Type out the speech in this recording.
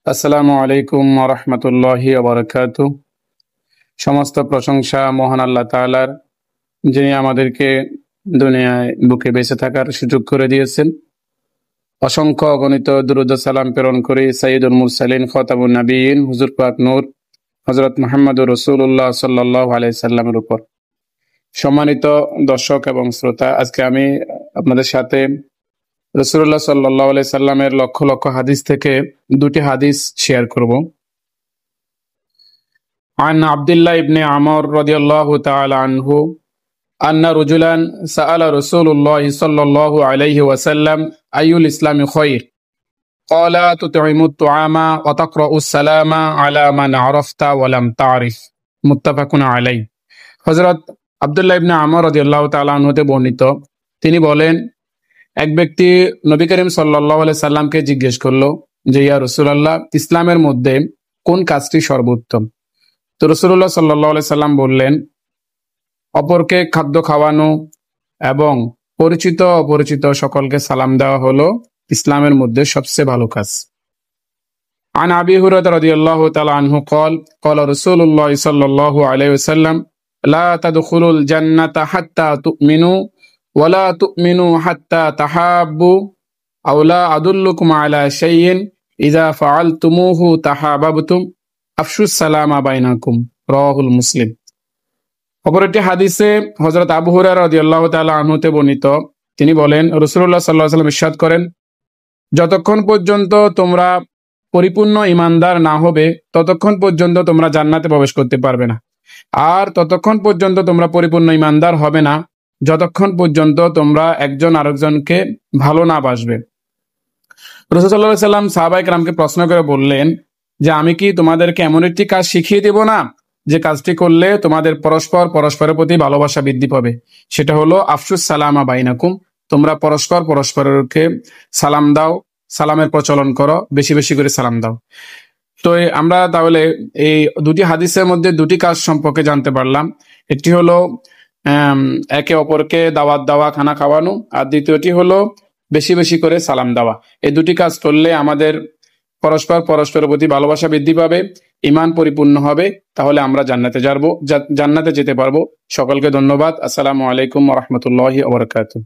আসসালামু আলাইকুম ওয়া রাহমাতুল্লাহি ওয়া বারাকাতুহু। সমস্ত প্রশংসা মহান আল্লাহ তাআলার, যিনি আমাদেরকে দুনিয়ায় বুকে বেঁচে থাকার সুযোগ করে দিয়েছেন। অসংখ্য অগণিত দুরূদ ও সালাম প্রেরণ করে সাইয়্যিদুল মুরসালিন খাতামুন নবিয়্যিন হুজুর পাক নূর হযরত মুহাম্মদুর রাসূলুল্লাহ সাল্লাল্লাহু আলাইহি সাল্লামের উপর। সম্মানিত দর্শক এবং শ্রোতা, আজকে আমি আপনাদের সাথে রাসূলুল্লাহ সাল্লাল্লাহু আলাইহি সাল্লামের লক্ষ লক্ষ হাদিস থেকে দুটি হাদিস শেয়ার করব। عن عبد الله بن عمر رضي الله تعالى عنه أن رجلا سأل رسول الله صلى الله عليه وسلم أي الإسلام خير قال تطعم الطعام وتقرأ السلام على من عرفت ولم تعرف متفق عليه। হযরত আব্দুল্লাহ ইবনে আমর রাদিয়াল্লাহু তাআলা আনহু হতে বর্ণিত, তিনি বলেন, এক ব্যক্তি নবী করিম সাল্লাল্লাহু আলাইহি সাল্লামকে জিজ্ঞেস করলো যে, ইয়া রাসূলুল্লাহ, ইসলামের মধ্যে কোন কাজটি সর্বোত্তম? তো রাসূলুল্লাহ সাল্লাল্লাহু আলাইহি সাল্লাম বললেন, অপরকে খাদ্য খাওয়ানো এবং পরিচিত অপরিচিত সকলকে সালাম দেওয়া হলো ইসলামের মধ্যে সবচেয়ে ভালো কাজ। عن أبي هريرة رضي الله تعالى عنه قال قال رسول الله صلى الله عليه وسلم لا تدخلوا الجنة حتى تؤمنوا ولا تؤمنوا حتى تحابوا أو لا أدلكم على شيء إذا فعلتموه تحاببتم আফশু সালামা বাইনাকুম, রাওয়াহুল মুসলিম। অপর একটি হাদিসে হযরত আবু হুরায়রা রাদিয়াল্লাহু তাআলা আনহুতে বর্ণিত, তিনি বলেন, রাসূলুল্লাহ সাল্লাল্লাহু আলাইহি ওয়াসাল্লাম ইরশাদ করেন, যতক্ষণ পর্যন্ত তোমরা পরিপূর্ণ ঈমানদার না হবে ততক্ষণ পর্যন্ত তোমরা জান্নাতে প্রবেশ করতে পারবে না। আর ততক্ষণ পর্যন্ত তোমরা পরিপূর্ণ ঈমানদার হবে না যতক্ষণ পর্যন্ত তোমরা একজন আরেকজনকে ভালো না বাসবে। রাসূল সাল্লাল্লাহু আলাইহি ওয়াসাল্লাম সাহাবায়ে কেরামকে প্রশ্ন করে বললেন যে, আমি কি তোমাদেরকে এমন একটি কাজ শিখিয়ে দেব না যে কাজটি করলে তোমাদের পরস্পরের প্রতি ভালোবাসা বৃদ্ধি পাবে? সেটা হলো আফশুস সালামা বাইনাকুম, তোমরা পরস্পরকে সালাম দাও, সালামের প্রচলন করো, বেশি বেশি করে সালাম দাও। তো আমরা তাহলে এই দুটি হাদিসের মধ্যে দুটি কাজ সম্পর্কে জানতে পারলাম। একটি হলো একে অপরকে দাওয়াত দেওয়া, খানা খাওয়ানো, আর দ্বিতীয়টি হলো বেশি বেশি করে সালাম দেওয়া। এই দুটি কাজ করলে আমাদের পরস্পরের প্রতি ভালোবাসা বৃদ্ধি পাবে, ঈমান পরিপূর্ণ হবে, তাহলে আমরা জান্নাতে যেতে পারবো। সকলকে ধন্যবাদ। আসসালামু আলাইকুম ওয়া রাহমাতুল্লাহি ওয়া বারাকাতুহু।